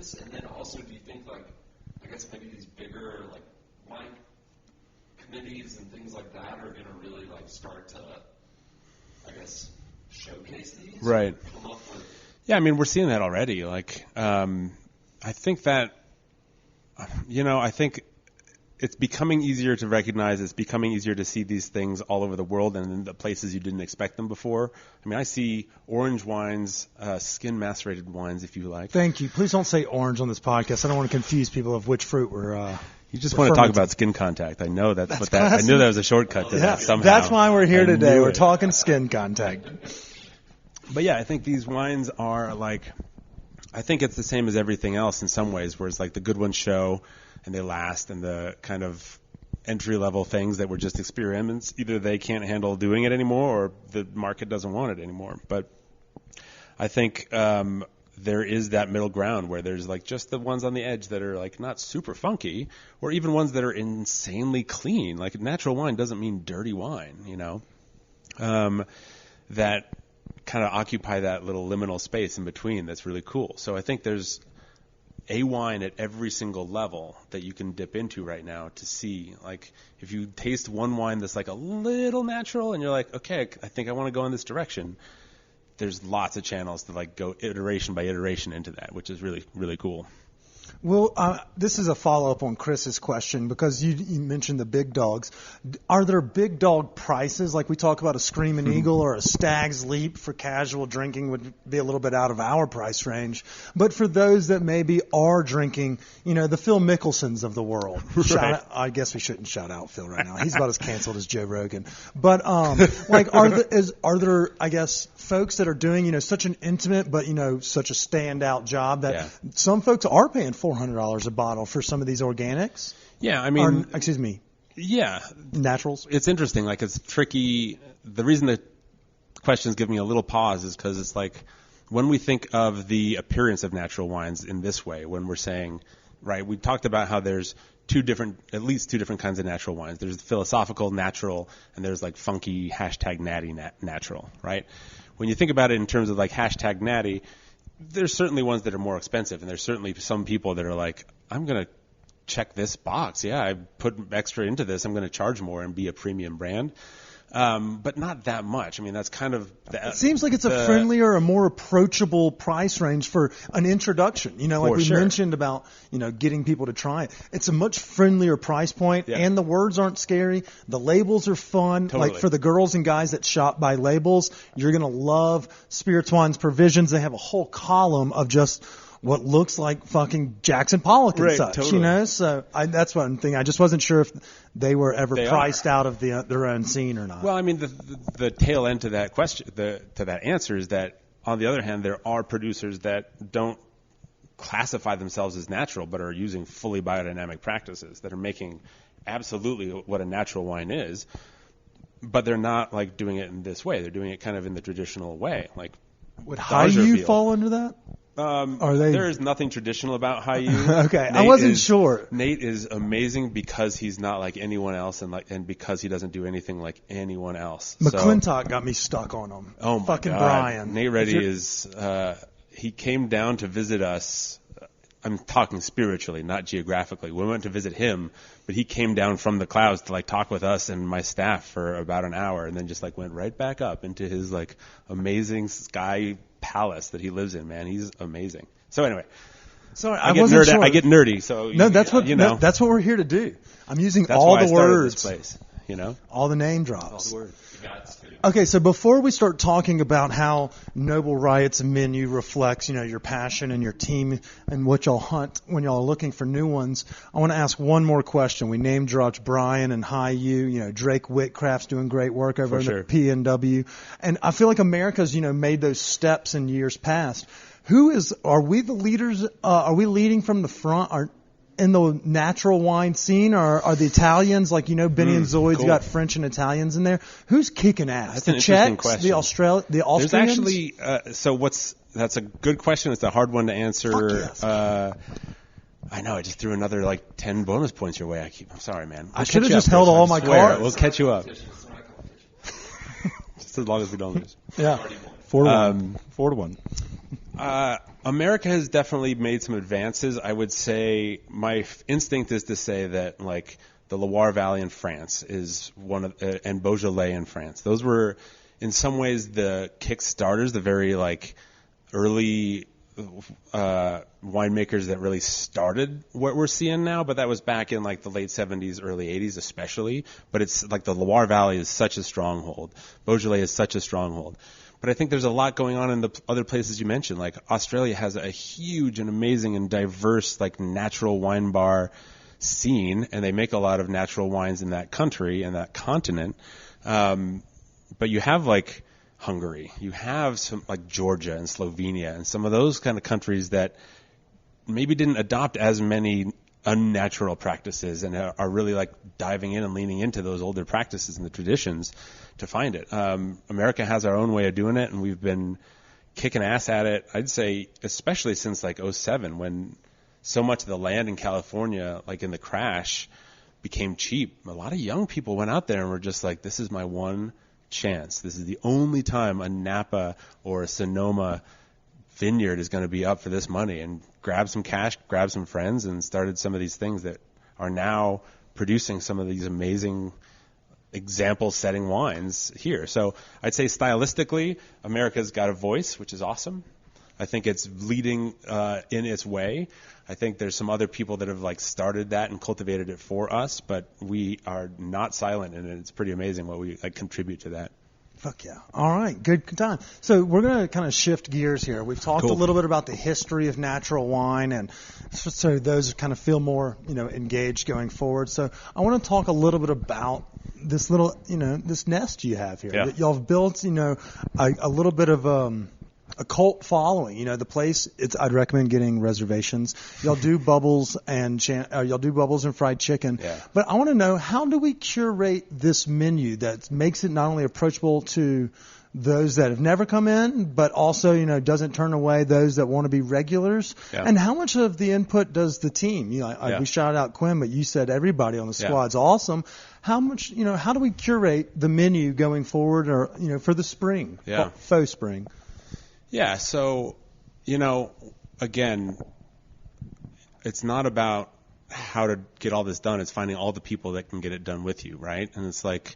markets? And then also, do you think, like, I guess maybe these bigger, like, wine committees and things like that are going to really, like, start to, I guess, showcase these? Right. Come up with... Yeah, I mean, we're seeing that already. Like, I think that, I think it's becoming easier to recognize. It's becoming easier to see these things all over the world and in the places you didn't expect them before. I mean, I see orange wines, skin macerated wines, if you like. Thank you. Please don't say orange on this podcast. I don't want to confuse people of which fruit we're. You just want to talk about skin contact. I know that's what that. Classy. I knew that was a shortcut to that somehow. That's why we're here today. We're talking skin contact. But yeah, I think these wines are like. I think it's the same as everything else in some ways, where it's like the good ones show and they last, and the kind of entry-level things that were just experiments, either they can't handle doing it anymore or the market doesn't want it anymore. But I think there is that middle ground where there's like just the ones on the edge that are like not super funky, or even ones that are insanely clean. Like natural wine doesn't mean dirty wine, that kind of occupy that little liminal space in between that's really cool. So I think there's a wine at every single level that you can dip into right now to see. Like if you taste one wine that's like a little natural and you're like, okay, I think I want to go in this direction, there's lots of channels to like go iteration by iteration into that, which is really, really cool. Well, this is a follow-up on Chris's question because you mentioned the big dogs. Are there big dog prices? Like we talk about a Screaming Eagle or a Stag's Leap for casual drinking would be a little bit out of our price range. But for those that maybe are drinking, the Phil Mickelsons of the world. Right. I guess we shouldn't shout out Phil right now. He's about as canceled as Joe Rogan. But are there, I guess, folks that are doing, such an intimate but, such a standout job that some folks are paying $400 a bottle for some of these organics? Yeah, I mean... excuse me. Yeah. Naturals? It's interesting. Like, it's tricky. The reason the questions give me a little pause is because it's like when we think of the appearance of natural wines in this way, when we're saying, right, we talked about how there's at least two different kinds of natural wines. There's the philosophical natural, and there's like funky #natty natural, right? When you think about it in terms of like #natty, there's certainly ones that are more expensive, and there's certainly some people that are like, I'm going to check this box. Yeah, I put extra into this. I'm going to charge more and be a premium brand. But not that much. I mean, that's kind of... It seems like it's a friendlier, a more approachable price range for an introduction. Like we mentioned about, getting people to try it. It's a much friendlier price point, and the words aren't scary. The labels are fun. Totally. Like for the girls and guys that shop by labels, you're going to love Spirits, Wines, Provisions. They have a whole column of just what looks like fucking Jackson Pollock and such, totally. So that's one thing. I just wasn't sure if they were ever priced out of their own scene or not. Well, I mean, the tail end to that question, to that answer is that, on the other hand, there are producers that don't classify themselves as natural, but are using fully biodynamic practices that are making absolutely what a natural wine is, but they're not like doing it in this way. They're doing it kind of in the traditional way. Like, would Haiyu fall under that? There is nothing traditional about Haiyu. Okay, I wasn't sure. Nate is amazing because he's not like anyone else, and because he doesn't do anything like anyone else. McClintock got me stuck on him. Oh my fucking God. Brian. Nate Reddy is. He came down to visit us. I'm talking spiritually, not geographically. We went to visit him, but he came down from the clouds to like talk with us and my staff for about an hour, and then just like went right back up into his like amazing sky palace that he lives in. Man, he's amazing. So anyway, sorry, I get nerdy. So that's what we're here to do. I'm using that's all why the I started words, this place, all the name drops. All the words. Okay, so before we start talking about how Noble Riot's menu reflects, your passion and your team and what y'all hunt when y'all are looking for new ones, I want to ask one more question. We name dropped Brian and Haiyu. Drake Whitcraft's doing great work over in the PNW, and I feel like America's made those steps in years past. Are we the leaders? Are we leading from the front? In the natural wine scene, or are the Italians, like, Benny and Zoid's cool. got French and Italians in there? Who's kicking ass? That's the an interesting Czechs, question. the Austrians? There's actually, that's a good question. It's a hard one to answer. Fuck yes. I know, I just threw another, 10 bonus points your way. I'm sorry, man. I should have just held all my cards. We'll catch you up. Just as long as we don't lose. Yeah. 4-1. 4-1. America has definitely made some advances. I would say my instinct is to say that like the Loire Valley in France is one of, and Beaujolais in France. Those were in some ways the kickstarters, the very like early winemakers that really started what we're seeing now. But that was back in like the late 70s, early 80s especially. But it's like the Loire Valley is such a stronghold. Beaujolais is such a stronghold. But I think there's a lot going on in the other places you mentioned. Like Australia has a huge and amazing and diverse like natural wine bar scene, and they make a lot of natural wines in that country and that continent. But you have like Hungary, you have some like Georgia and Slovenia and some of those kind of countries that maybe didn't adopt as many unnatural practices and are really like diving in and leaning into those older practices and the traditions to find it. America has our own way of doing it, and we've been kicking ass at it, I'd say, especially since like 2007 when so much of the land in California, like in the crash, became cheap. A lot of young people went out there and were just like, this is my one chance. This is the only time a Napa or a Sonoma vineyard is going to be up for this money, and grab some cash, grab some friends, and started some of these things that are now producing some of these amazing example-setting wines here. So I'd say stylistically, America's got a voice, which is awesome. I think it's leading in its way. I think there's some other people that have like started that and cultivated it for us, but we are not silent, and it's pretty amazing what we like contribute to that. Fuck yeah. All right. Good time. So we're going to kind of shift gears here. We've talked a little bit about the history of natural wine, and so those kind of feel more, engaged going forward. So I want to talk a little bit about this little, this nest you have here. Yeah. That y'all have built, a little bit of a cult following. The place, I'd recommend getting reservations. Y'all do bubbles and fried chicken. Yeah. But I want to know, how do we curate this menu that makes it not only approachable to those that have never come in, but also, doesn't turn away those that want to be regulars? Yeah. And how much of the input does the team? We shouted out Quinn, but you said everybody on the squad's awesome. How much, how do we curate the menu going forward, or, for the spring, faux spring? Yeah, so, again, it's not about how to get all this done. It's finding all the people that can get it done with you, right? And it's like,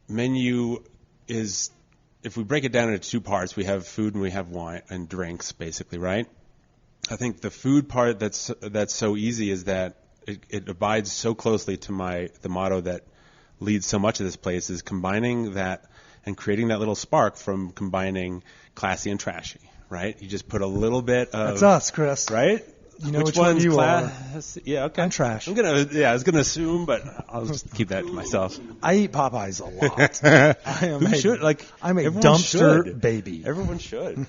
menu is, if we break it down into two parts, we have food and we have wine and drinks, basically, right? I think the food part that's so easy is that it abides so closely to the motto that leads so much of this place, is combining that and creating that little spark from combining classy and trashy, right? You just put a little bit of... That's us, Chris. Right? You know which one you are. Yeah, okay. I'm trash. I was gonna assume, but I'll just keep that to myself. I eat Popeyes a lot. I'm a dumpster baby. Everyone should.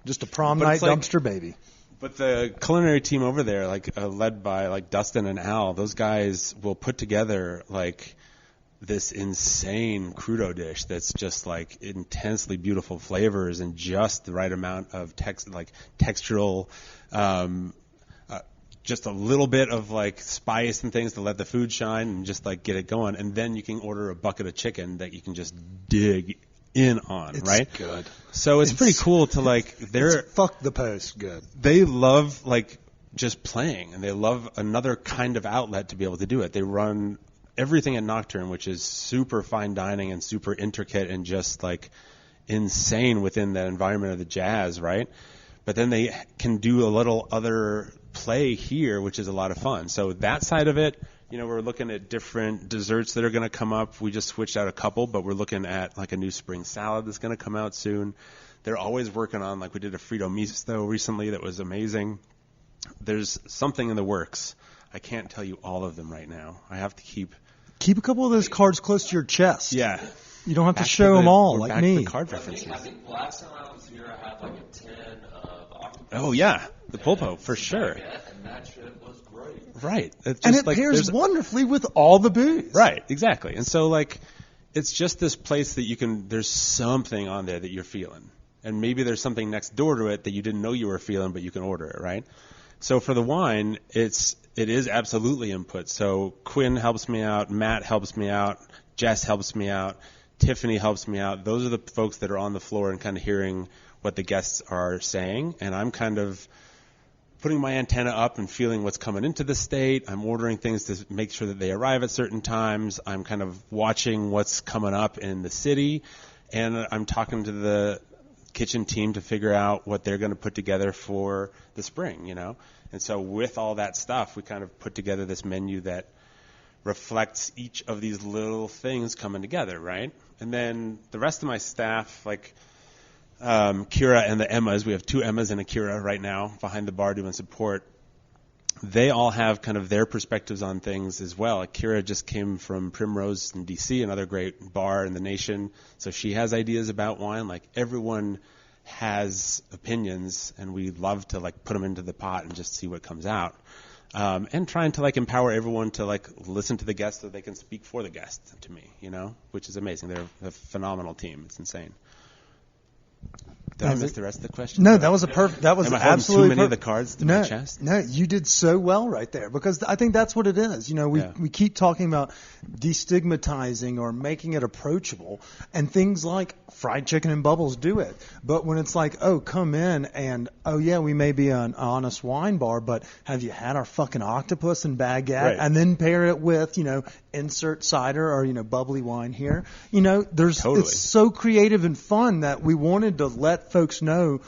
Just a prom night dumpster baby. But the culinary team over there, led by Dustin and Al, those guys will put together this insane crudo dish that's just intensely beautiful flavors and just the right amount of textural, just a little bit of spice and things to let the food shine and just get it going. And then you can order a bucket of chicken that you can just dig in on, it's right? Good. So it's pretty cool to fuck the post good. They love just playing, and they love another kind of outlet to be able to do it. They run everything at Nocturne, which is super fine dining and super intricate and just insane within the environment of the jazz, right? But then they can do a little other play here, which is a lot of fun. So that side of it, we're looking at different desserts that are going to come up. We just switched out a couple, but we're looking at a new spring salad that's going to come out soon. They're always working on, we did a Frito misto recently that was amazing. There's something in the works. I can't tell you all of them right now. I have to keep a couple of those cards close to your chest. Yeah. You don't have to show them all like me. To the card references. I think last time I was here, I had a tin of octopus. Oh, yeah. The pulpo, for sure. And that shit was great. Right. And it pairs wonderfully with all the booze. Right, exactly. And so, it's just this place that there's something on there that you're feeling. And maybe there's something next door to it that you didn't know you were feeling, but you can order it, right? So for the wine, it is absolutely input. So Quinn helps me out, Matt helps me out, Jess helps me out, Tiffany helps me out. Those are the folks that are on the floor and kind of hearing what the guests are saying, and I'm kind of putting my antenna up and feeling what's coming into the state. I'm ordering things to make sure that they arrive at certain times. I'm kind of watching what's coming up in the city, and I'm talking to the kitchen team to figure out what they're going to put together for the spring, you know. And so with all that stuff, we kind of put together this menu that reflects each of these little things coming together, right? And then the rest of my staff, like Kira and the Emmas, we have 2 Emmas and a Kira right now behind the bar doing support. They all have kind of their perspectives on things as well. Like Kira just came from Primrose in D.C., another great bar in the nation, so she has ideas about wine. Like everyone has opinions, and we love to like put them into the pot and just see what comes out. And trying to like empower everyone to like listen to the guests so they can speak for the guests to me, you know, which is amazing. They're a phenomenal team. It's insane. Did I miss the rest of the question? No, that was that was Am I absolutely too many of the cards to my chest? No, you did so well right there, because I think that's what it is. You know, we keep talking about destigmatizing or making it approachable, and things like fried chicken and bubbles do it. But when it's like, oh, come in and, oh, yeah, we may be an honest wine bar, but have you had our fucking octopus and baguette? Right. And then pair it with, you know, insert cider or, you know, bubbly wine here. You know, it's so creative and fun that we wanted to let folks know,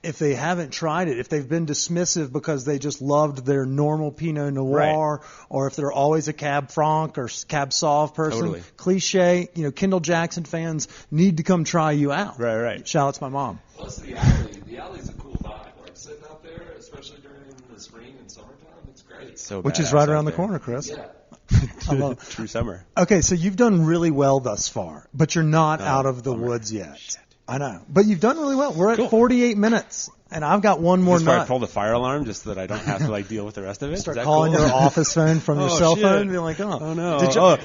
if they haven't tried it, if they've been dismissive because they just loved their normal Pinot Noir, or if they're always a Cab Franc or Cab Sauv person, cliche, you know, Kendall Jackson fans need to come try you out. Right. Shout out to my mom. Plus the alley. The alley's a cool vibe. Like sitting out there, especially during the spring and summertime, it's great. So which is right around the corner, Chris. Yeah. True summer. Okay, so you've done really well thus far, but you're not out of the woods yet. Shit. I know, but you've done really well. We're at 48 minutes, and I've got one more This is where I nut. pull the fire alarm just so that I don't have to like deal with the rest of it. Start Is that calling cool? your office phone from your cell shit. phone and be like, oh no. Did you-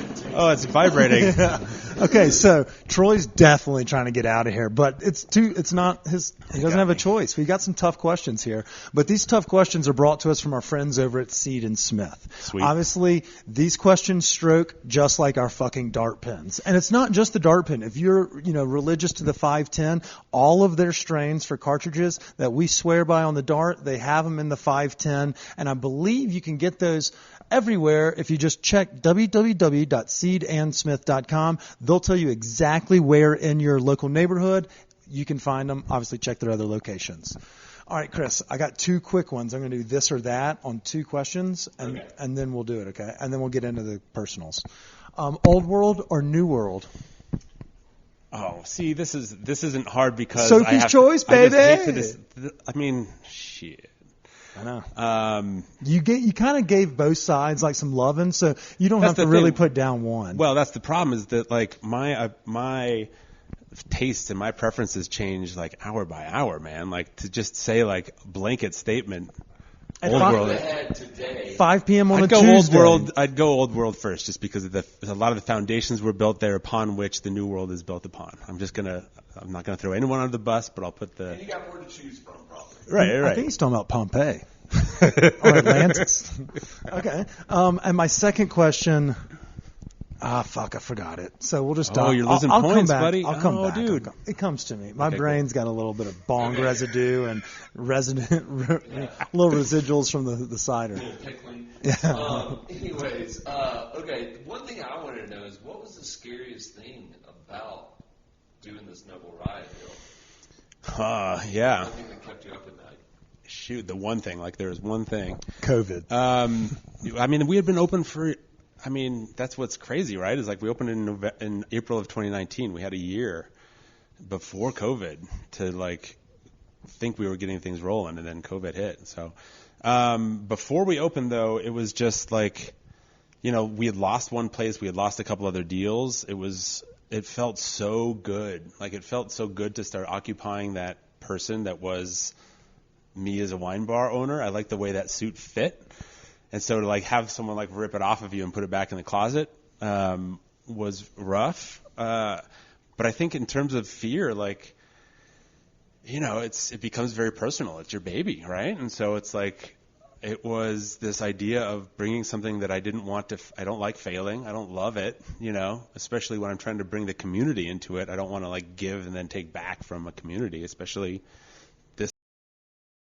It's vibrating. Yeah. Okay, so Troy's definitely trying to get out of here, but it's not his. He doesn't have a choice. We got some tough questions here, but these tough questions are brought to us from our friends over at Seed and Smith. Sweet. Obviously, these questions stroke just like our fucking dart pins, and it's not just the dart pin. If you're, you know, religious to the 510, all of their strains for cartridges that we swear by on the dart, they have them in the 510, and I believe you can get those everywhere if you just check www.seedandsmith.com. They'll tell you exactly where in your local neighborhood you can find them. Obviously, check their other locations. All right, Chris, I got 2 quick ones. I'm going to do this or that on 2 questions, and then we'll do it, okay? And then we'll get into the personals. Old World or New World? Oh, see, this isn't hard because Sophie's choice, baby. I mean, shit. I know. You kind of gave both sides like some loving, so you don't have to really put down one. Well, that's the problem, is that like my tastes and my preferences change like hour by hour, man. Like to just say like blanket statement. At Old World. 5 p.m. on I'd a go Tuesday. I'd go Old World first, just because of a lot of the foundations were built there upon which the New World is built upon. I'm not gonna throw anyone under the bus, but I'll put the. And you got more to choose from, probably. Right. I think he's talking about Pompeii or Atlantis. Okay. And my second question. Fuck, I forgot it. So we'll just. You're losing I'll points, come back. buddy. I'll come back. Dude. It comes to me. My Okay, brain's got a little bit of bong residue and little residuals from the cider. A little pickling. Yeah. Anyways, okay. One thing I wanted to know is, what was the scariest thing about doing this Noble Riot deal? Yeah. One thing that kept you up at night. Shoot, the one thing. Like there was one thing. COVID. I mean, we had been open for. I mean, that's what's crazy, right? Is like we opened in April of 2019. We had a year before COVID to like think we were getting things rolling, and then COVID hit. So before we opened, though, it was just like, you know, we had lost one place, we had lost a couple other deals. It felt so good. Like it felt so good to start occupying that person that was me as a wine bar owner. I liked the way that suit fit. And so to like have someone like rip it off of you and put it back in the closet was rough. But I think in terms of fear, like, you know, it becomes very personal. It's your baby, right? And so it's like, it was this idea of bringing something that I didn't want to. I don't like failing. I don't love it, especially when I'm trying to bring the community into it. I don't want to like give and then take back from a community, especially